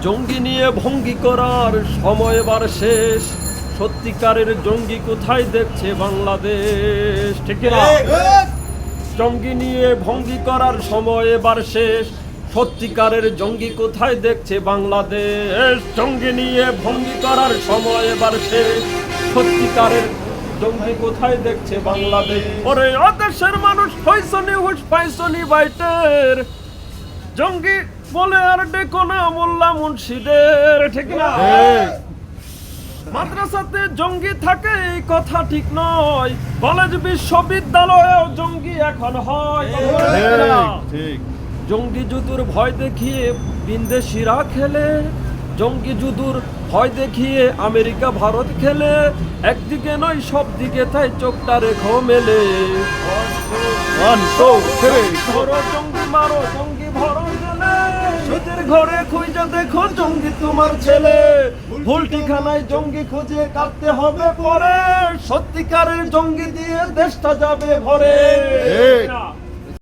জঙ্গি নিয়ে ভঙ্গি করার সময় এবার শেষ, সত্যিকারের জঙ্গি কোথায় দেখছে বাংলাদেশ, ঠিক না? জঙ্গি নিয়ে ভঙ্গি করার সময় এবার শেষ, সত্যিকারের জঙ্গি কোথায় দেখছে বাংলাদেশ। জঙ্গি নিয়ে ভঙ্গি করার সময় এবার শেষ, সত্যিকারের জঙ্গি কোথায় দেখছে বাংলাদেশ। ওরে দেশের মানুষ হইছনি হুশ পাইছনি বাইটের, জঙ্গি বলে আর ডেকো না মোল্লা মুন্সিদের, ঠিক না? মাদ্রাসাতে জঙ্গি থাকে এই কথা ঠিক নয়, কলেজ বিশ্ববিদ্যালয়েও জঙ্গি এখন হয়। জঙ্গি জুতুর ভয় দেখিয়ে বিন্দেশিরা খেলে, জঙ্গি জুতুর ভয় দেখিয়ে আমেরিকা ভারত খেলে, একদিকে নয় সব দিকে তাই চোখটা রেখো মেলে। জঙ্গি মারো জঙ্গি ভরো গেলে, নিজের ঘরে খুঁজে দেখো জঙ্গি তোমার ছেলে। ভুল ঠিকানায় জঙ্গি খুঁজে কাটতে হবে পরে, সত্যিকারের জঙ্গি দিয়ে দেশটা যাবে ভরে।